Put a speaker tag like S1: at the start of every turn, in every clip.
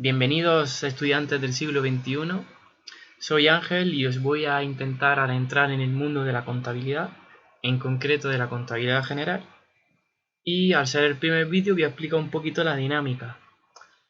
S1: Bienvenidos estudiantes del siglo XXI. Soy Ángel y os voy a intentar adentrar en el mundo de la contabilidad, en concreto de la contabilidad general. Y al ser el primer vídeo voy a explicar un poquito la dinámica.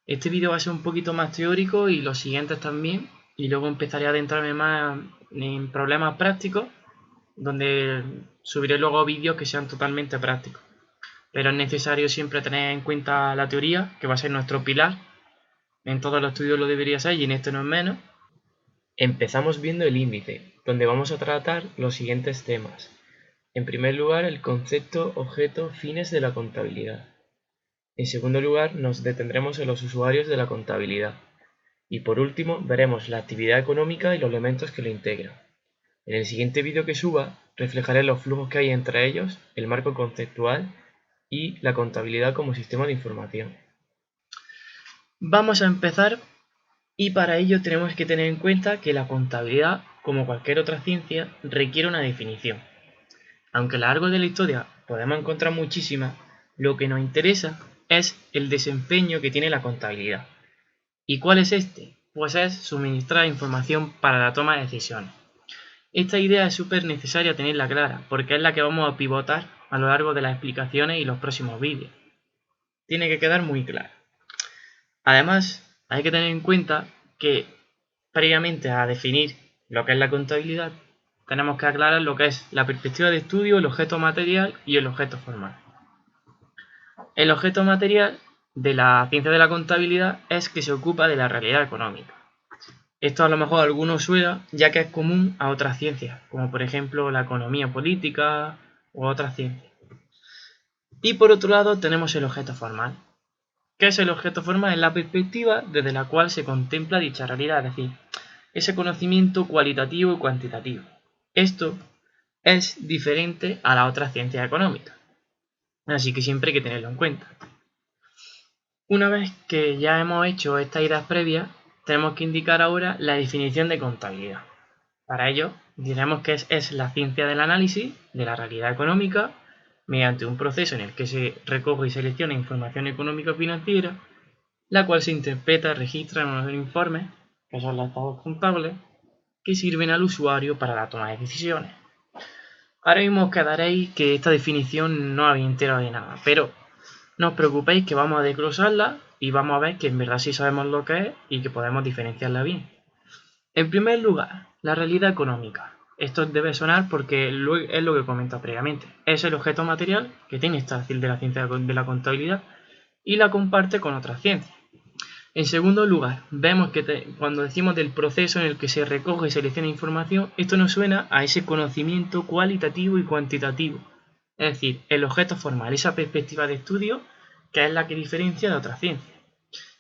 S1: Este vídeo va a ser un poquito más teórico y los siguientes también. Y luego empezaré a adentrarme más en problemas prácticos, donde subiré luego vídeos que sean totalmente prácticos. Pero es necesario siempre tener en cuenta la teoría, que va a ser nuestro pilar. En todos los estudios lo debería ser y en este no es menos.
S2: Empezamos viendo el índice, donde vamos a tratar los siguientes temas. En primer lugar, el concepto, objeto, fines de la contabilidad. En segundo lugar, nos detendremos en los usuarios de la contabilidad. Y por último, veremos la actividad económica y los elementos que lo integran. En el siguiente vídeo que suba, reflejaré los flujos que hay entre ellos, el marco conceptual y la contabilidad como sistema de información.
S1: Vamos a empezar y para ello tenemos que tener en cuenta que la contabilidad, como cualquier otra ciencia, requiere una definición. Aunque a lo largo de la historia podemos encontrar muchísimas, lo que nos interesa es el desempeño que tiene la contabilidad. ¿Y cuál es este? Pues es suministrar información para la toma de decisiones. Esta idea es súper necesaria tenerla clara, porque es la que vamos a pivotar a lo largo de las explicaciones y los próximos vídeos. Tiene que quedar muy clara. Además, hay que tener en cuenta que previamente a definir lo que es la contabilidad, tenemos que aclarar lo que es la perspectiva de estudio, el objeto material y el objeto formal. El objeto material de la ciencia de la contabilidad es que se ocupa de la realidad económica. Esto a lo mejor a algunos suena, ya que es común a otras ciencias, como por ejemplo la economía política u otras ciencias. Y por otro lado tenemos el objeto formal. ¿Qué es el objeto formal? Es la perspectiva desde la cual se contempla dicha realidad, es decir, ese conocimiento cualitativo y cuantitativo. Esto es diferente a la otra ciencia económica, así que siempre hay que tenerlo en cuenta. Una vez que ya hemos hecho estas ideas previas, tenemos que indicar ahora la definición de contabilidad. Para ello, diremos que es la ciencia del análisis de la realidad económica mediante un proceso en el que se recoge y selecciona información económica financiera, la cual se interpreta y registra en unos informes, que son los estados contables, que sirven al usuario para la toma de decisiones. Ahora mismo os quedaréis que esta definición no habéis enterado de nada, pero no os preocupéis que vamos a desglosarla y vamos a ver que en verdad sí sabemos lo que es y que podemos diferenciarla bien. En primer lugar, la realidad económica. Esto debe sonar porque es lo que he comentado previamente. Es el objeto material que tiene esta de la ciencia de la contabilidad y la comparte con otras ciencias. En segundo lugar, vemos que cuando decimos del proceso en el que se recoge y selecciona información, esto nos suena a ese conocimiento cualitativo y cuantitativo. Es decir, el objeto formal, esa perspectiva de estudio que es la que diferencia de otras ciencias.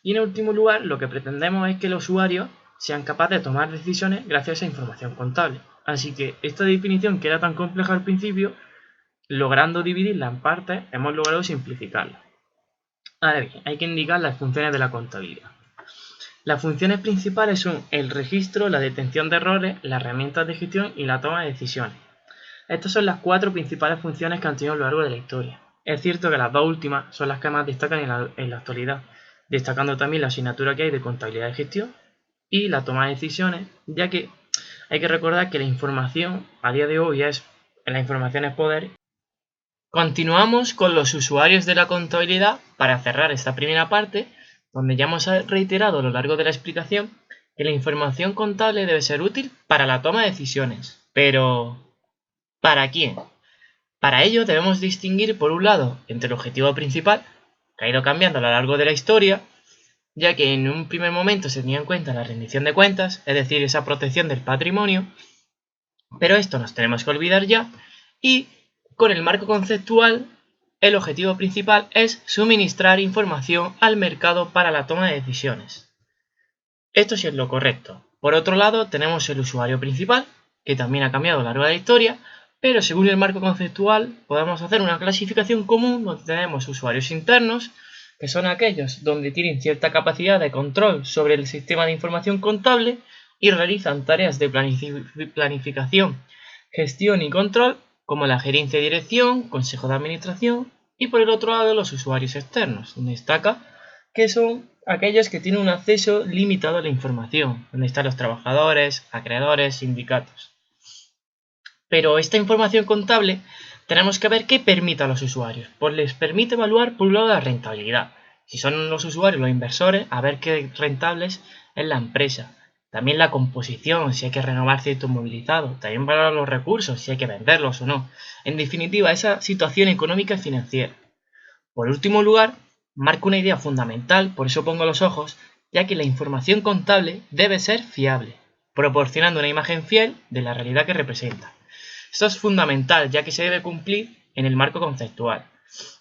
S1: Y en último lugar, lo que pretendemos es que los usuarios sean capaces de tomar decisiones gracias a esa información contable. Así que esta definición que era tan compleja al principio, logrando dividirla en partes, hemos logrado simplificarla. Ahora bien, hay que indicar las funciones de la contabilidad. Las funciones principales son el registro, la detención de errores, las herramientas de gestión y la toma de decisiones. Estas son las cuatro principales funciones que han tenido a lo largo de la historia. Es cierto que las dos últimas son las que más destacan en la actualidad, destacando también la asignatura que hay de contabilidad de gestión y la toma de decisiones, ya que hay que recordar que la información a día de hoy la información es poder. Continuamos con los usuarios de la contabilidad para cerrar esta primera parte, donde ya hemos reiterado a lo largo de la explicación que la información contable debe ser útil para la toma de decisiones. Pero, ¿para quién? Para ello debemos distinguir por un lado entre el objetivo principal, que ha ido cambiando a lo largo de la historia, ya que en un primer momento se tenía en cuenta la rendición de cuentas, es decir, esa protección del patrimonio, pero esto nos tenemos que olvidar ya, y con el marco conceptual, el objetivo principal es suministrar información al mercado para la toma de decisiones. Esto sí es lo correcto. Por otro lado, tenemos el usuario principal, que también ha cambiado a lo largo de la historia, pero según el marco conceptual podemos hacer una clasificación común donde tenemos usuarios internos, que son aquellos donde tienen cierta capacidad de control sobre el sistema de información contable y realizan tareas de planificación, gestión y control, como la gerencia y dirección, consejo de administración, y por el otro lado los usuarios externos, donde destaca que son aquellos que tienen un acceso limitado a la información, donde están los trabajadores, acreedores, sindicatos. Pero esta información contable tenemos que ver qué permite a los usuarios. Pues les permite evaluar por un lado la rentabilidad. Si son los usuarios los inversores, a ver qué rentables es la empresa. También la composición, si hay que renovar ciertos movilizados. También valorar los recursos, si hay que venderlos o no. En definitiva, esa situación económica y financiera. Por último lugar, marco una idea fundamental, por eso pongo los ojos, ya que la información contable debe ser fiable, proporcionando una imagen fiel de la realidad que representa. Esto es fundamental, ya que se debe cumplir en el marco conceptual.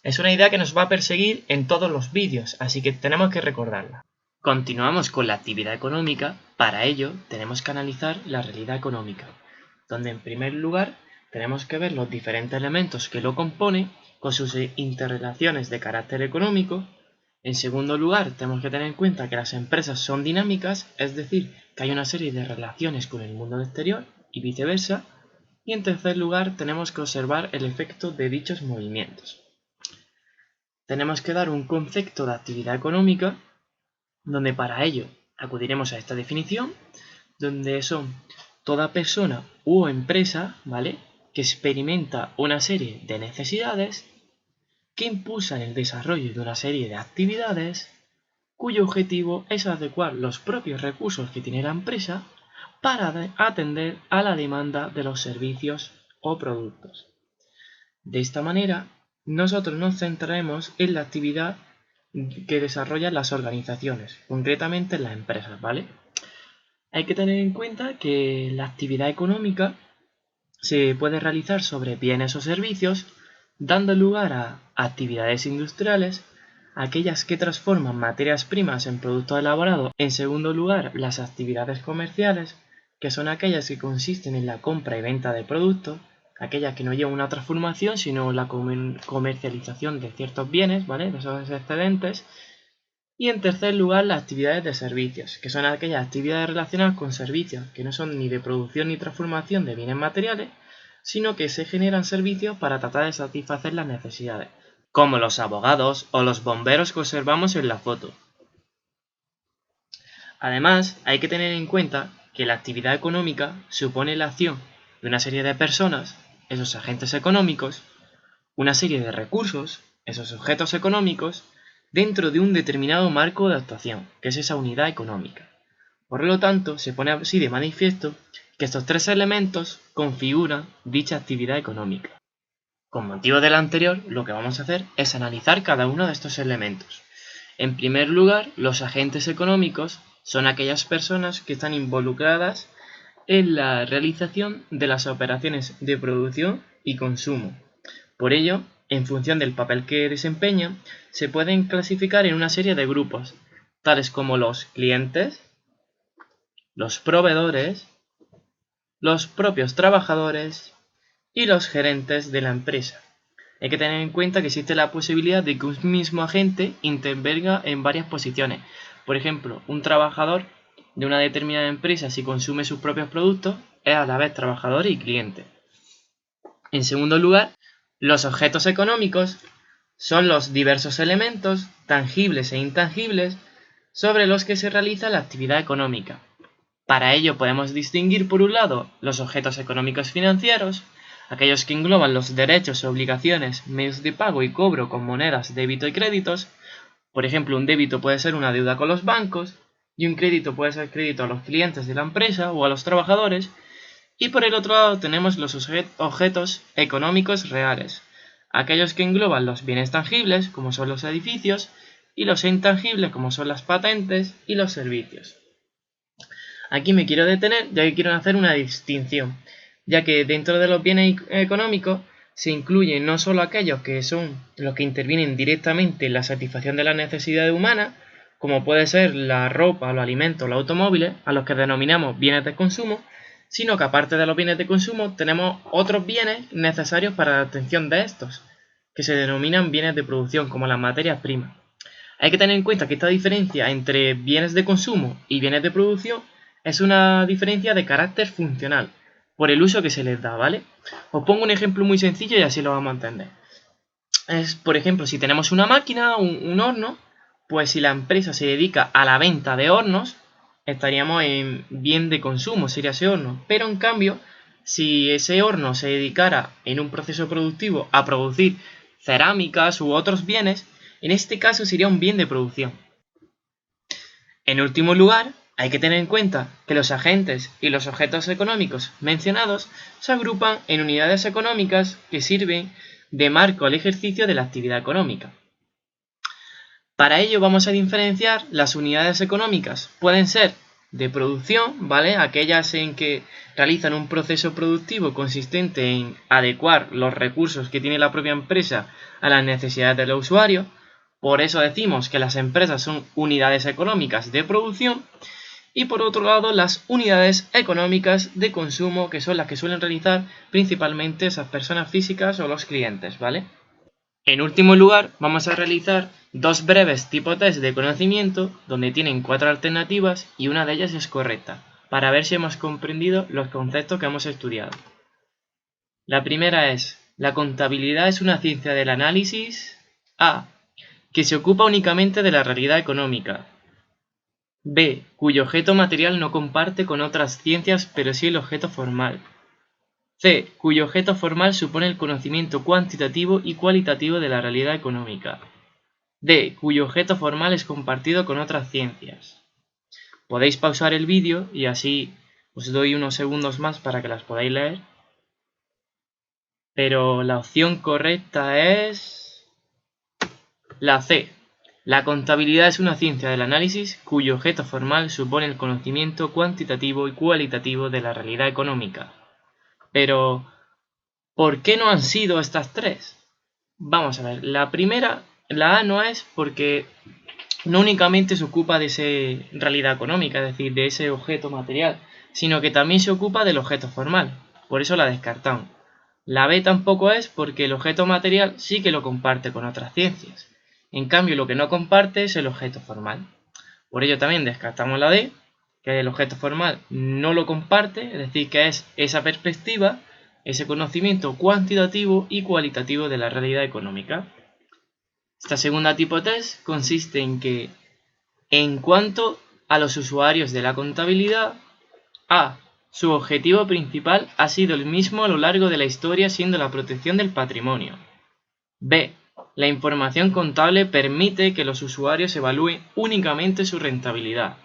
S1: Es una idea que nos va a perseguir en todos los vídeos, así que tenemos que recordarla. Continuamos con la actividad económica. Para ello, tenemos que analizar la realidad económica, donde en primer lugar tenemos que ver los diferentes elementos que lo componen con sus interrelaciones de carácter económico. En segundo lugar, tenemos que tener en cuenta que las empresas son dinámicas, es decir, que hay una serie de relaciones con el mundo exterior y viceversa. Y en tercer lugar, tenemos que observar el efecto de dichos movimientos. Tenemos que dar un concepto de actividad económica, donde para ello acudiremos a esta definición, donde son toda persona u empresa, ¿vale?, que experimenta una serie de necesidades que impulsan el desarrollo de una serie de actividades cuyo objetivo es adecuar los propios recursos que tiene la empresa para atender a la demanda de los servicios o productos. De esta manera, nosotros nos centraremos en la actividad que desarrollan las organizaciones, concretamente en las empresas, ¿vale? Hay que tener en cuenta que la actividad económica se puede realizar sobre bienes o servicios, dando lugar a actividades industriales, aquellas que transforman materias primas en productos elaborados. En segundo lugar, las actividades comerciales, que son aquellas que consisten en la compra y venta de productos, aquellas que no llevan una transformación, sino la comercialización de ciertos bienes, ¿vale?, de esos excedentes. Y en tercer lugar, las actividades de servicios, que son aquellas actividades relacionadas con servicios que no son ni de producción ni transformación de bienes materiales, sino que se generan servicios para tratar de satisfacer las necesidades, como los abogados o los bomberos que observamos en la foto. Además, hay que tener en cuenta que la actividad económica supone la acción de una serie de personas, esos agentes económicos, una serie de recursos, esos objetos económicos, dentro de un determinado marco de actuación, que es esa unidad económica. Por lo tanto, se pone así de manifiesto que estos tres elementos configuran dicha actividad económica. Con motivo de lo anterior, lo que vamos a hacer es analizar cada uno de estos elementos. En primer lugar, los agentes económicos son aquellas personas que están involucradas en la realización de las operaciones de producción y consumo. Por ello, en función del papel que desempeñan, se pueden clasificar en una serie de grupos, tales como los clientes, los proveedores, los propios trabajadores y los gerentes de la empresa. Hay que tener en cuenta que existe la posibilidad de que un mismo agente intervenga en varias posiciones. Por ejemplo, un trabajador de una determinada empresa, si consume sus propios productos, es a la vez trabajador y cliente. En segundo lugar, los objetos económicos son los diversos elementos, tangibles e intangibles, sobre los que se realiza la actividad económica. Para ello podemos distinguir por un lado los objetos económicos financieros, aquellos que engloban los derechos, obligaciones, medios de pago y cobro con monedas, débito y créditos. Por ejemplo, un débito puede ser una deuda con los bancos y un crédito puede ser crédito a los clientes de la empresa o a los trabajadores. Y por el otro lado tenemos los objetos económicos reales, aquellos que engloban los bienes tangibles, como son los edificios, y los intangibles, como son las patentes y los servicios. Aquí me quiero detener, ya que quiero hacer una distinción, ya que dentro de los bienes económicos se incluyen no solo aquellos que son los que intervienen directamente en la satisfacción de las necesidades humanas, como puede ser la ropa, los alimentos, los automóviles, a los que denominamos bienes de consumo, sino que aparte de los bienes de consumo tenemos otros bienes necesarios para la obtención de estos, que se denominan bienes de producción, como las materias primas. Hay que tener en cuenta que esta diferencia entre bienes de consumo y bienes de producción es una diferencia de carácter funcional, por el uso que se les da, ¿vale? Os pongo un ejemplo muy sencillo y así lo vamos a entender. Por ejemplo, si tenemos una máquina, un horno, Pues si la empresa se dedica a la venta de hornos, estaríamos en bien de consumo, sería ese horno. Pero en cambio, si ese horno se dedicara en un proceso productivo a producir cerámicas u otros bienes, en este caso sería un bien de producción. En último lugar, hay que tener en cuenta que los agentes y los objetos económicos mencionados se agrupan en unidades económicas que sirven de marco al ejercicio de la actividad económica. Para ello vamos a diferenciar las unidades económicas. Pueden ser de producción, ¿vale? Aquellas en que realizan un proceso productivo consistente en adecuar los recursos que tiene la propia empresa a las necesidades de los usuarios. Por eso decimos que las empresas son unidades económicas de producción. Y por otro lado, las unidades económicas de consumo, que son las que suelen realizar principalmente esas personas físicas o los clientes, ¿vale? En último lugar, vamos a realizar dos breves tipo test de conocimiento donde tienen 4 alternativas y una de ellas es correcta, para ver si hemos comprendido los conceptos que hemos estudiado. La primera es: la contabilidad es una ciencia del análisis. A. Que se ocupa únicamente de la realidad económica. B. Cuyo objeto material no comparte con otras ciencias pero sí el objeto formal. C. Cuyo objeto formal supone el conocimiento cuantitativo y cualitativo de la realidad económica. D. Cuyo objeto formal es compartido con otras ciencias. Podéis pausar el vídeo y así os doy unos segundos más para que las podáis leer. Pero la opción correcta es la C. La contabilidad es una ciencia del análisis cuyo objeto formal supone el conocimiento cuantitativo y cualitativo de la realidad económica. Pero, ¿por qué no han sido estas tres? Vamos a ver, la primera, la A no es porque no únicamente se ocupa de esa realidad económica, es decir, de ese objeto material, sino que también se ocupa del objeto formal, por eso la descartamos. La B tampoco es porque el objeto material sí que lo comparte con otras ciencias, en cambio lo que no comparte es el objeto formal. Por ello también descartamos la D, que el objeto formal no lo comparte, es decir, que es esa perspectiva, ese conocimiento cuantitativo y cualitativo de la realidad económica. Esta segunda tipo test consiste en que, en cuanto a los usuarios de la contabilidad, A. Su objetivo principal ha sido el mismo a lo largo de la historia, siendo la protección del patrimonio. B. La información contable permite que los usuarios evalúen únicamente su rentabilidad.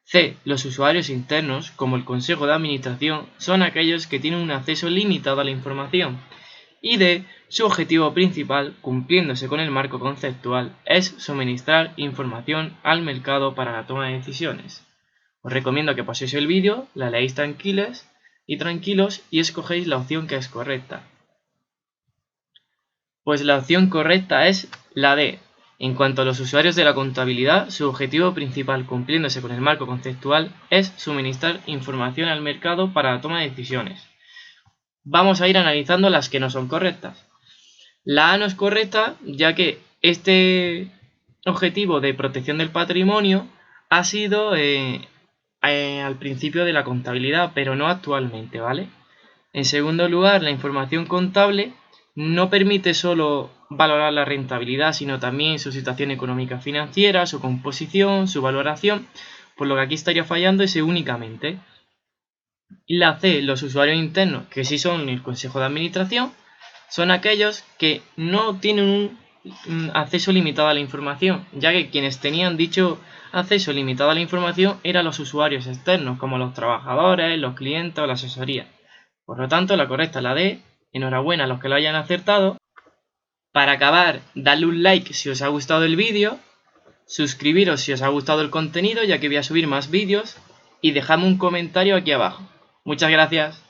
S1: C. Los usuarios internos, como el Consejo de Administración, son aquellos que tienen un acceso limitado a la información. Y D. Su objetivo principal, cumpliéndose con el marco conceptual, es suministrar información al mercado para la toma de decisiones. Os recomiendo que paséis el vídeo, la leáis tranquilos y escogéis la opción que es correcta. Pues la opción correcta es la D. En cuanto a los usuarios de la contabilidad, su objetivo principal, cumpliéndose con el marco conceptual, es suministrar información al mercado para la toma de decisiones. Vamos a ir analizando las que no son correctas. La A no es correcta, ya que este objetivo de protección del patrimonio ha sido al principio de la contabilidad, pero no actualmente, ¿vale? En segundo lugar, la información contable no permite solo valorar la rentabilidad, sino también su situación económica financiera, su composición, su valoración, por lo que aquí estaría fallando ese únicamente. Y la C, los usuarios internos, que sí son el Consejo de Administración, son aquellos que no tienen un acceso limitado a la información, ya que quienes tenían dicho acceso limitado a la información eran los usuarios externos, como los trabajadores, los clientes o la asesoría. Por lo tanto, la correcta es la D. Enhorabuena a los que lo hayan acertado. Para acabar, dadle un like si os ha gustado el vídeo, suscribiros si os ha gustado el contenido, ya que voy a subir más vídeos, y dejadme un comentario aquí abajo. Muchas gracias.